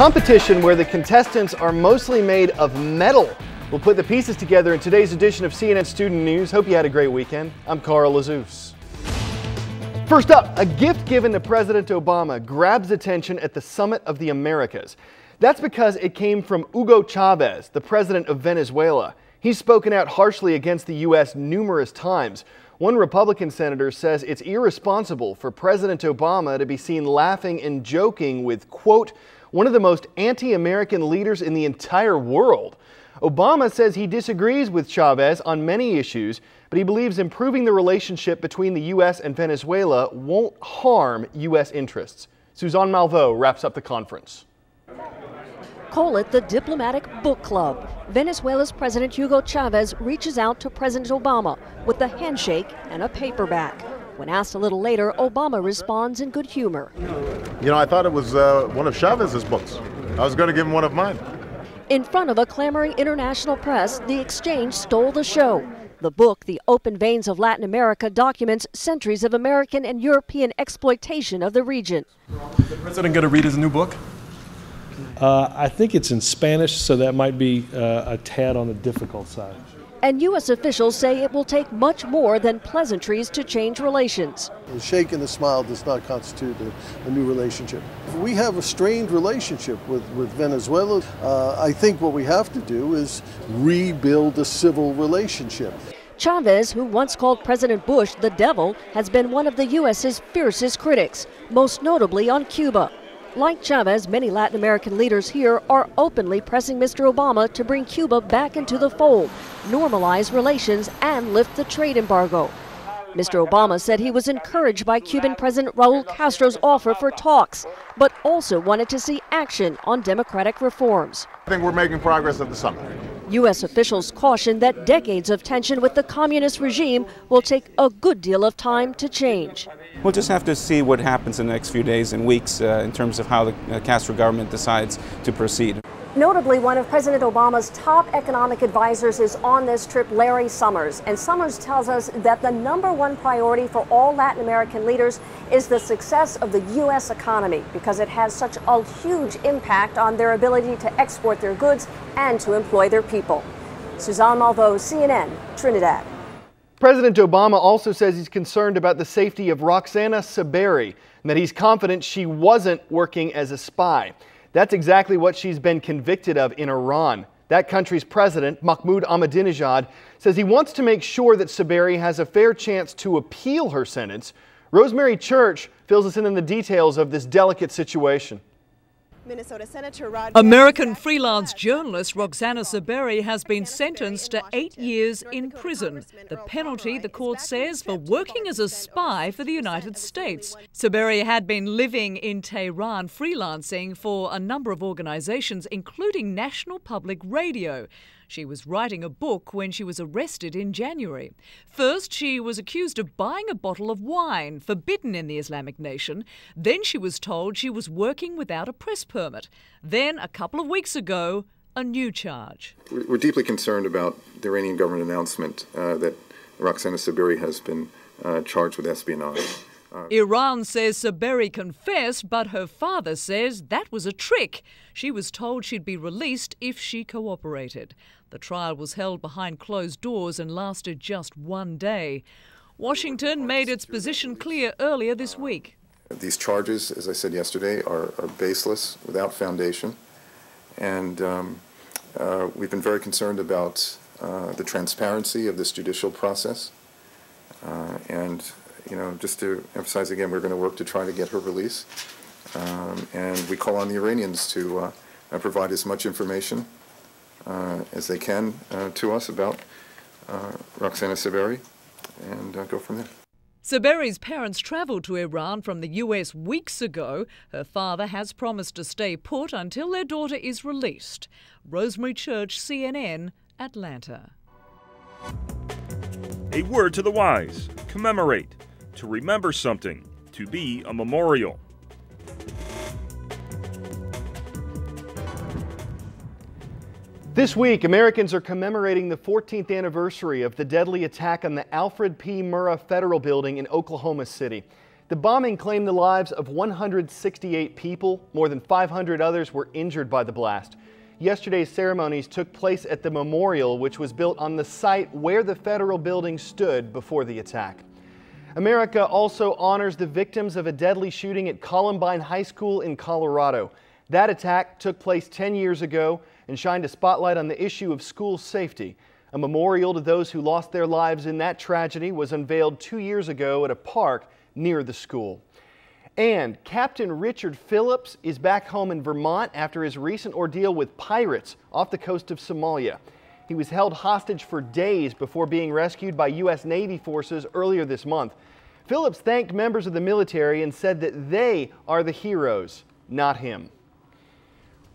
competition where the contestants are mostly made of metal. We'll put the pieces together in today's edition of CNN Student News. Hope you had a great weekend. I'm Carl Lazouz. First up, a gift given to President Obama grabs attention at the Summit of the Americas. That's because it came from Hugo Chavez, the president of Venezuela. He's spoken out harshly against the U.S. numerous times. One Republican senator says it's irresponsible for President Obama to be seen laughing and joking with, quote, one of the most anti-American leaders in the entire world. Obama says he disagrees with Chavez on many issues, but he believes improving the relationship between the U.S. and Venezuela won't harm U.S. interests. Suzanne Malveaux wraps up the conference. Call it the Diplomatic Book Club. Venezuela's President Hugo Chavez reaches out to President Obama with a handshake and a paperback. When asked a little later, Obama responds in good humor. You know, I thought it was one of Chavez's books. I was going to give him one of mine. In front of a clamoring international press, the exchange stole the show. The book, The Open Veins of Latin America, documents centuries of American and European exploitation of the region. Is the president going to read his new book? I think it's in Spanish, so that might be a tad on the difficult side. And U.S. officials say it will take much more than pleasantries to change relations. A shake and a smile does not constitute a new relationship. We have a strained relationship with Venezuela. I think what we have to do is rebuild a civil relationship. Chavez, who once called President Bush the devil, has been one of the U.S.'s fiercest critics, most notably on Cuba. Like Chavez, many Latin American leaders here are openly pressing Mr. Obama to bring Cuba back into the fold, normalize relations, and lift the trade embargo. Mr. Obama said he was encouraged by Cuban President Raul Castro's offer for talks, but also wanted to see action on democratic reforms. I think we're making progress at the summit. U.S. officials caution that decades of tension with the communist regime will take a good deal of time to change. We'll just have to see what happens in the next few days and weeks in terms of how the Castro government decides to proceed. Notably, one of President Obama's top economic advisors is on this trip, Larry Summers. And Summers tells us that the #1 priority for all Latin American leaders is the success of the U.S. economy, because it has such a huge impact on their ability to export their goods and to employ their people. Suzanne Malveaux, CNN, Trinidad. President Obama also says he's concerned about the safety of Roxana Saberi and that he's confident she wasn't working as a spy. That's exactly what she's been convicted of in Iran. That country's president, Mahmoud Ahmadinejad, says he wants to make sure that Saberi has a fair chance to appeal her sentence. Rosemary Church fills us in on the details of this delicate situation. Minnesota Senator Rod American freelance journalist Roxana Saberi has been sentenced to 8 years in prison. The penalty, the court says, for working as a spy for the United States. Saberi had been living in Tehran freelancing for a number of organizations, including National Public Radio. She was writing a book when she was arrested in January. First, she was accused of buying a bottle of wine, forbidden in the Islamic nation. Then she was told she was working without a press permit. Then, a couple of weeks ago, a new charge. We're deeply concerned about the Iranian government announcement that Roxana Saberi has been charged with espionage. Iran says Saberi confessed, but her father says that was a trick. She was told she'd be released if she cooperated. The trial was held behind closed doors and lasted just 1 day. Washington made its position clear earlier this week. These charges, as I said yesterday, are baseless, without foundation. And we've been very concerned about the transparency of this judicial process. You know, just to emphasize again, we're going to work to try to get her release. And we call on the Iranians to provide as much information as they can to us about Roxana Saberi and go from there. Saberi's parents travelled to Iran from the US weeks ago. Her father has promised to stay put until their daughter is released. Rosemary Church, CNN, Atlanta. A word to the wise. Commemorate. To remember something. To be a memorial. This week, Americans are commemorating the 14th anniversary of the deadly attack on the Alfred P. Murrah Federal Building in Oklahoma City. The bombing claimed the lives of 168 people. More than 500 others were injured by the blast. Yesterday's ceremonies took place at the memorial, which was built on the site where the federal building stood before the attack. America also honors the victims of a deadly shooting at Columbine High School in Colorado. That attack took place 10 years ago and shined a spotlight on the issue of school safety. A memorial to those who lost their lives in that tragedy was unveiled 2 years ago at a park near the school. And Captain Richard Phillips is back home in Vermont after his recent ordeal with pirates off the coast of Somalia. He was held hostage for days before being rescued by U.S. Navy forces earlier this month. Phillips thanked members of the military and said that they are the heroes, not him.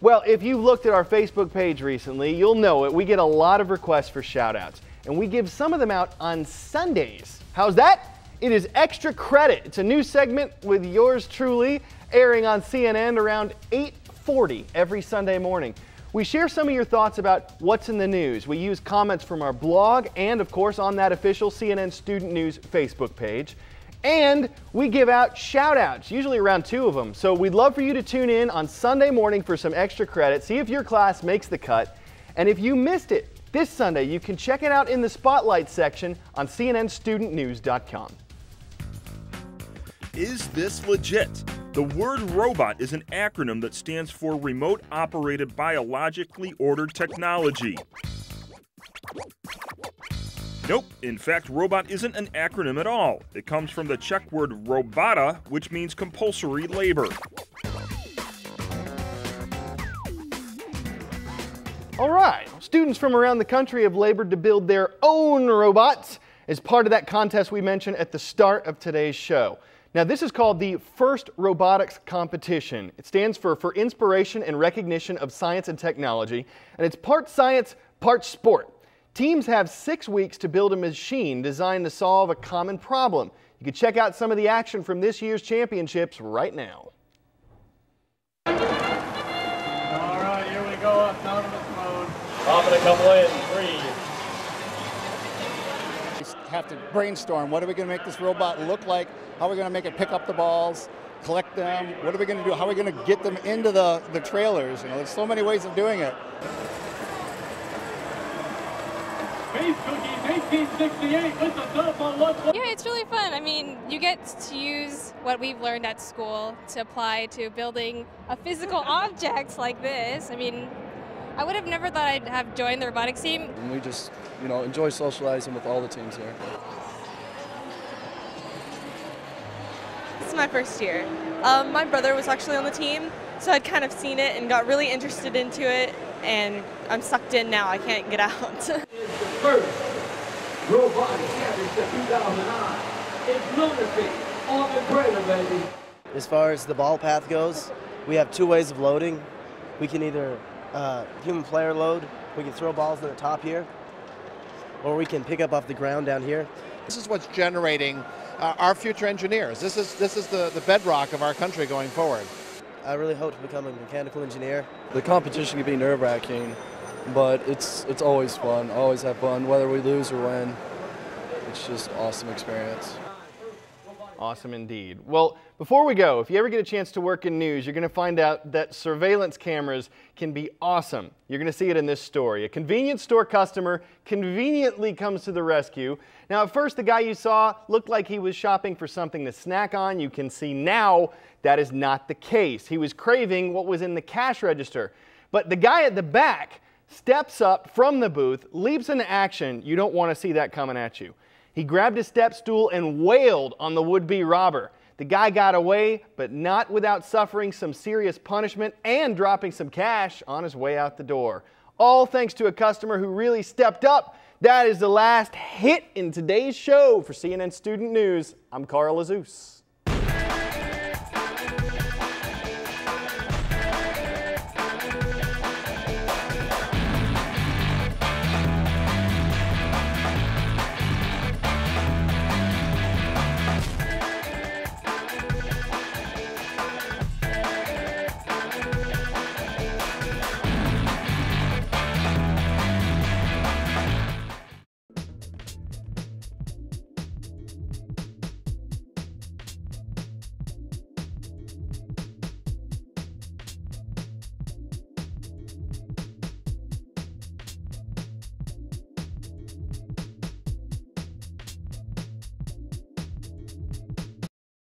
Well, if you've looked at our Facebook page recently, you'll know it. We get a lot of requests for shout-outs, and we give some of them out on Sundays. How's that? It is Extra Credit. It's a new segment with yours truly, airing on CNN around 8:40 every Sunday morning. We share some of your thoughts about what's in the news. We use comments from our blog and, of course, on that official CNN Student News Facebook page. And we give out shout-outs, usually around 2 of them. So we'd love for you to tune in on Sunday morning for some extra credit, see if your class makes the cut. And if you missed it this Sunday, you can check it out in the Spotlight section on cnnstudentnews.com. Is this legit? The word robot is an acronym that stands for Remote Operated Biologically Ordered Technology. Nope, in fact, robot isn't an acronym at all. It comes from the Czech word robota, which means compulsory labor. All right, students from around the country have labored to build their own robots as part of that contest we mentioned at the start of today's show. Now, this is called the First Robotics Competition. It stands for Inspiration and Recognition of Science and Technology, and it's part science, part sport. Teams have 6 weeks to build a machine designed to solve a common problem. You can check out some of the action from this year's championships right now. All right, here we go, autonomous mode. Popping a couple in, 3. Have to brainstorm, what are we going to make this robot look like? How are we going to make it pick up the balls, collect them? What are we going to do? How are we going to get them into the trailers? You know, there's so many ways of doing it. Space Cookies 1868 with the telephone lunch. Yeah, it's really fun. I mean, you get to use what we've learned at school to apply to building a physical object like this. I mean, I would have never thought I'd have joined the robotics team. And we just, enjoy socializing with all the teams here. This is my first year. My brother was actually on the team, so I'd kind of seen it and got really interested into it, and I'm sucked in now. I can't get out. It's the first robotics championship 2009. It's lunacy on the cradle, baby. As far as the ball path goes, we have 2 ways of loading. We can either human player load, we can throw balls in the top here, or we can pick up off the ground down here. This is what's generating our future engineers. This is the bedrock of our country going forward. I really hope to become a mechanical engineer. The competition can be nerve-wracking, but it's always fun. I always have fun, whether we lose or win. It's just an awesome experience. Awesome indeed. Well, before we go, if you ever get a chance to work in news, you're going to find out that surveillance cameras can be awesome. You're going to see it in this story. A convenience store customer conveniently comes to the rescue. Now, at first, the guy you saw looked like he was shopping for something to snack on. You can see now that is not the case. He was craving what was in the cash register. But the guy at the back steps up from the booth, leaps into action. You don't want to see that coming at you. He grabbed his step stool and wailed on the would-be robber. The guy got away, but not without suffering some serious punishment and dropping some cash on his way out the door. All thanks to a customer who really stepped up. That is the last hit in today's show. For CNN Student News, I'm Carl Azus.